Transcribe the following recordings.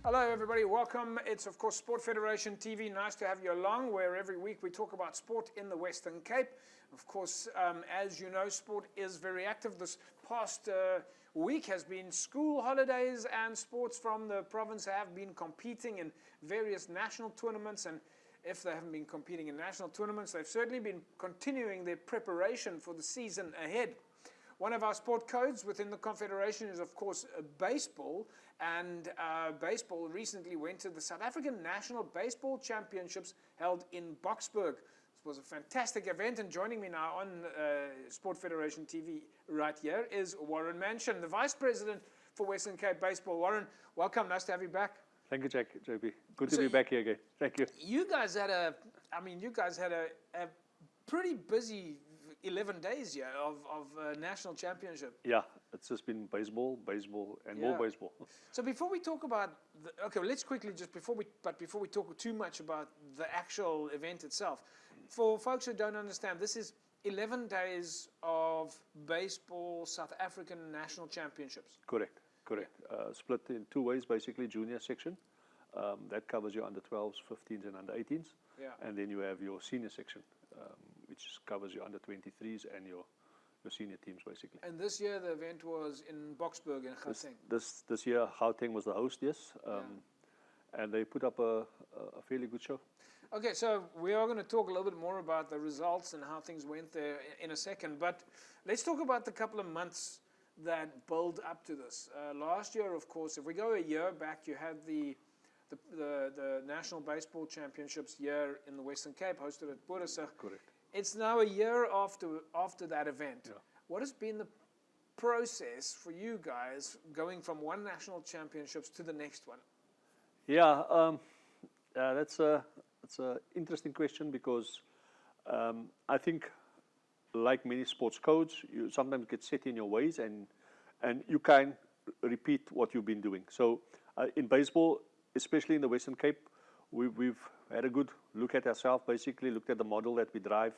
Hello everybody, welcome. It's of course Sport Federation TV. Nice to have you along, where every week we talk about sport in the Western Cape. Of course, as you know, sport is very active. This past week has been school holidays, and sports from the province have been competing in various national tournaments. And if they haven't been competing in national tournaments, they've certainly been continuing their preparation for the season ahead. One of our sport codes within the Confederation is, of course, baseball. And baseball recently went to the South African National Baseball Championships held in Boksburg. This was a fantastic event, and joining me now on Sport Federation TV right here is Warren Manshon, the Vice President for Western Cape Baseball. Warren, welcome. Nice to have you back. Thank you, JP. Good to be back here again. Thank you. You guys had a pretty busy 11 days here of national championship. Yeah, it's just been baseball, and more baseball. So before we talk about let's quickly before we talk too much about the actual event itself, for folks who don't understand, this is 11 days of baseball South African national championships. Correct. Split in two ways, basically. Junior section, that covers your under 12s, 15s, and under 18s. Yeah. And then you have your senior section, which covers your under 23s and your senior teams, basically. And this year the event was in Boksburg in Gauteng. This year Gauteng was the host, yes. And they put up a fairly good show. Okay, so we are going to talk a little bit more about the results and how things went there in a second. But let's talk about the couple of months that build up to this. Last year, of course, if we go a year back, you had the National Baseball Championships here in the Western Cape, hosted at Boerusig. Correct. It's now a year after that event. Yeah. What has been the process for you guys going from one national championships to the next one? Yeah, that's an interesting question, because I think, like many sports codes, you sometimes get set in your ways, and you can't repeat what you've been doing. So in baseball, especially in the Western Cape, we've had a good look at ourselves, basically looked at the model that we drive,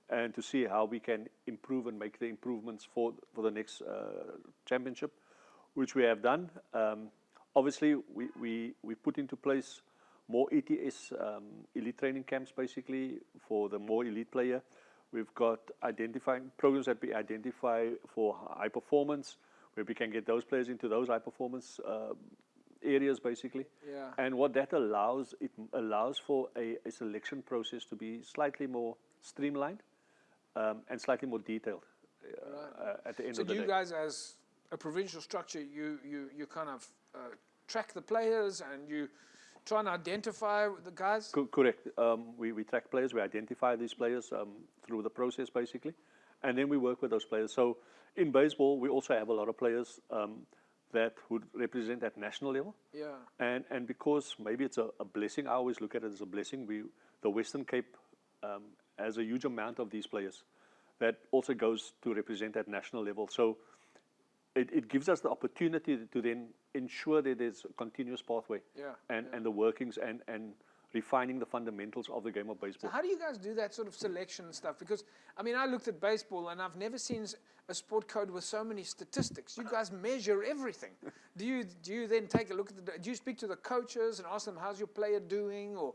and to see how we can improve and make the improvements for the next championship, which we have done. Obviously, we put into place more ETS, elite training camps, basically, for the more elite player. We've got identifying programs that we identify for high performance, where we can get those players into those high performance areas, basically. Yeah. And what that allows, it allows for a selection process to be slightly more streamlined and slightly more detailed at the end of the day. So you guys, as a provincial structure, you kind of track the players, and you try and identify the guys? Correct. We track players, we identify these players through the process, basically, and then we work with those players. So in baseball, we also have a lot of players that would represent at national level. Yeah. And because maybe it's a blessing, I always look at it as a blessing. The Western Cape has a huge amount of these players that also goes to represent at national level. So it gives us the opportunity to then ensure that there's a continuous pathway, and the workings and refining the fundamentals of the game of baseball. So how do you guys do that sort of selection and stuff? Because, I mean, I looked at baseball, and I've never seen a sport code with so many statistics. You guys measure everything. Do you then take a look at do you speak to the coaches and ask them, how's your player doing? Or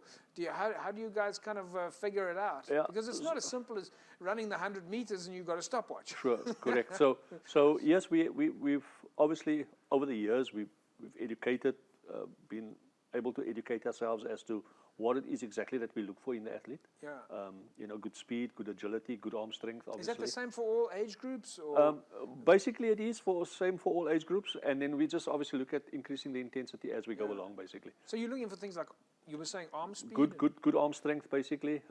how do you guys kind of figure it out? Yeah. Because it's not as simple as running the 100 meters and you've got a stopwatch. Sure, correct. So yes, we've obviously, over the years, we've educated, been able to educate ourselves as to what it is exactly that we look for in the athlete. Yeah. Good speed, good agility, good arm strength, obviously. Is that the same for all age groups? Or? Basically, it is same for all age groups, and then we just obviously look at increasing the intensity as we go along, basically. So you're looking for things like, you were saying, arm speed? Good arm strength, basically.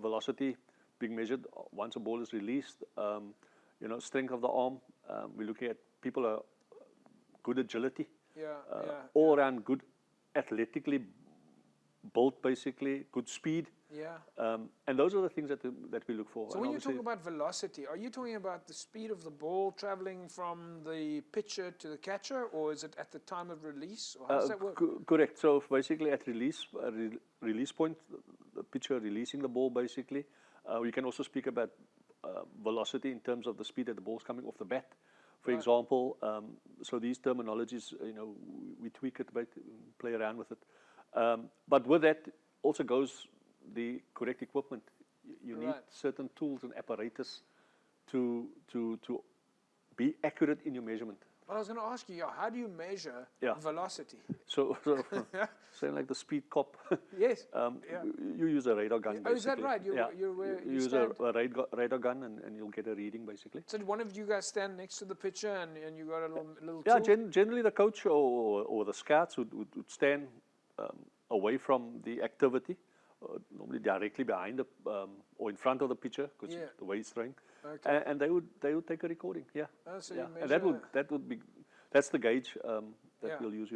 Velocity being measured once a ball is released. Strength of the arm. We're looking at people good agility. All around good athletically built, basically, good speed. Yeah. And those are the things that we look for. So when you talk about velocity, are you talking about the speed of the ball traveling from the pitcher to the catcher, or is it at the time of release? Or how does that work? Correct. So basically at release point, the pitcher releasing the ball, basically. We can also speak about velocity in terms of the speed that the ball's coming off the bat. For example, so these terminologies, we tweak it play around with it. But with that also goes the correct equipment. You need certain tools and apparatus to be accurate in your measurement. Well, I was going to ask you, how do you measure velocity? So saying like the speed cop. Yes. You use a radar gun. Oh, is that right? You use a radar gun and you'll get a reading basically. So one of you guys stand next to the pitcher and you got a little tool? Generally the coach or the scouts would stand away from the activity, normally directly behind the or in front of the pitcher because the way he's throwing. Okay. And they would take a recording. Yeah. Oh, so you measure, and that would be that's the gauge that we'll use.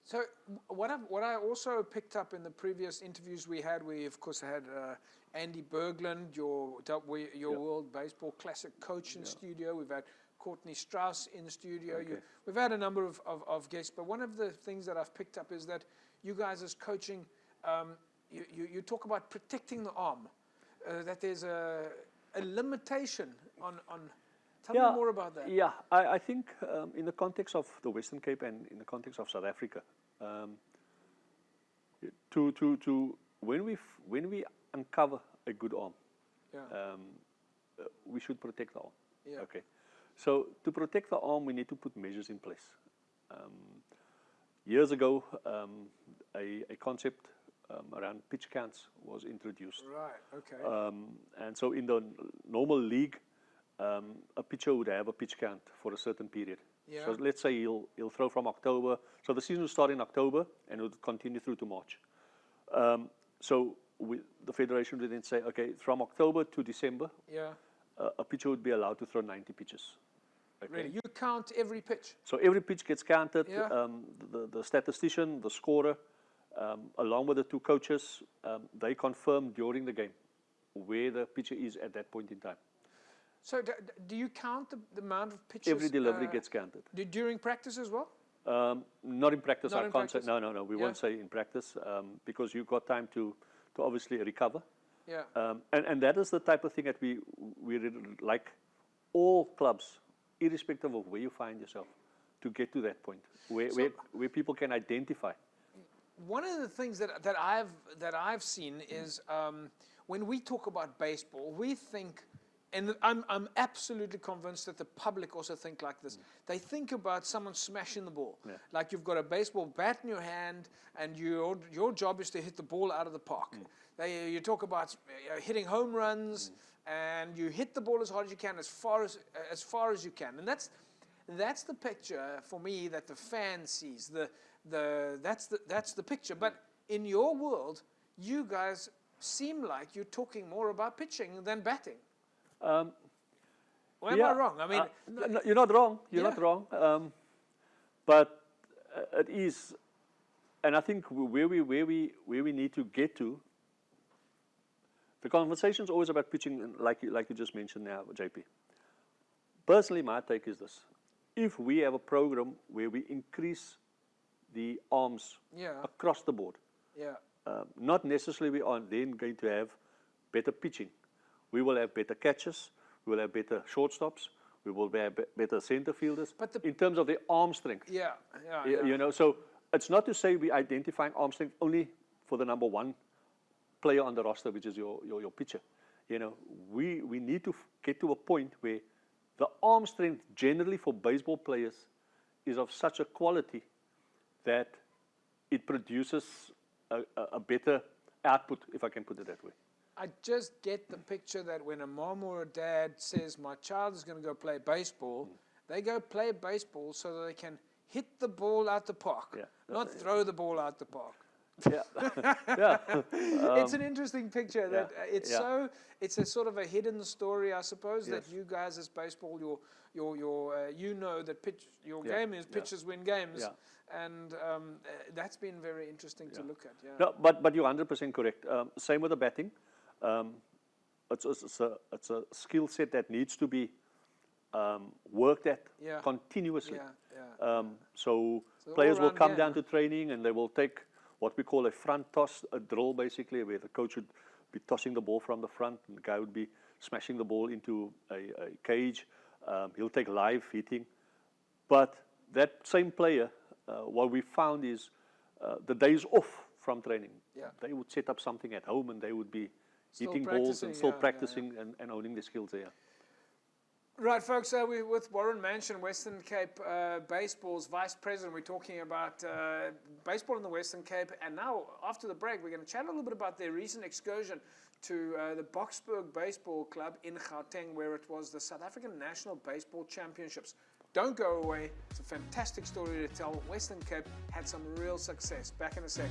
So what I also picked up in the previous interviews we had, we of course had Andy Berglund, your World Baseball Classic coach in studio. We've had Courtney Strauss in the studio. Okay. We've had a number of guests, but one of the things that I've picked up is that you guys as coaching, you talk about protecting the arm, that there's a limitation on tell me more about that. Yeah, I think in the context of the Western Cape and in the context of South Africa, when we uncover a good arm, we should protect the arm. Yeah. Okay. So to protect the arm, we need to put measures in place. Years ago, a concept around pitch counts was introduced. Right. Okay. And so in the normal league, a pitcher would have a pitch count for a certain period. Yeah. So let's say he'll throw from October. So the season will start in October and it would continue through to March. So the federation would then say, okay, from October to December, a pitcher would be allowed to throw 90 pitches. Okay. Really? You count every pitch? So every pitch gets counted. Yeah. The statistician, the scorer, along with the two coaches, they confirm during the game where the pitcher is at that point in time. So do you count the amount of pitches? Every delivery gets counted. During practice as well? Not in practice. I can't say. No. We won't say in practice because you've got time to obviously recover. Yeah. And that is the type of thing that we really like all clubs, irrespective of where you find yourself, to get to that point where people can identify. One of the things that I've seen is when we talk about baseball, we think. And I'm absolutely convinced that the public also think like this. They think about someone smashing the ball. Yeah. Like you've got a baseball bat in your hand and your job is to hit the ball out of the park. You talk about hitting home runs and you hit the ball as hard as you can, as far as you can. And that's the picture for me that the fan sees. That's the picture. But in your world, you guys seem like you're talking more about pitching than batting. Am I wrong? I mean, no, you're not wrong. You're not wrong. But it is, and I think where we need to get to. The conversation is always about pitching, like you just mentioned now, JP. Personally, my take is this: if we have a program where we increase the arms across the board, not necessarily we are then going to have better pitching. We will have better catches, we will have better shortstops, we will have better center fielders in terms of the arm strength. You know, so it's not to say we're identifying arm strength only for the number one player on the roster, which is your pitcher. You know, we need to get to a point where the arm strength generally for baseball players is of such a quality that it produces a better output, if I can put it that way. I just get the picture that when a mom or a dad says, my child is going to go play baseball, they go play baseball so that they can hit the ball out the park, not throw the ball out the park. It's an interesting picture. That it's a sort of a hidden story, I suppose, that you guys as baseball, you know that your game is pitchers win games, and that's been very interesting to look at. Yeah. No, but you're 100% correct. Same with the batting. It's a skill set that needs to be worked at continuously. So players will come down to training and they will take what we call a front toss, a drill basically, where the coach would be tossing the ball from the front and the guy would be smashing the ball into a cage. He'll take live hitting. But that same player, what we found is the days off from training. Yeah. They would set up something at home and they would be Still hitting balls and practicing, still yeah, practicing and owning the skills there. Right, folks, we're with Warren Manshon, Western Cape Baseball's Vice President. We're talking about baseball in the Western Cape. And now, after the break, we're going to chat a little bit about their recent excursion to the Boksburg Baseball Club in Gauteng, where it was the South African National Baseball Championships. Don't go away. It's a fantastic story to tell. Western Cape had some real success. Back in a sec.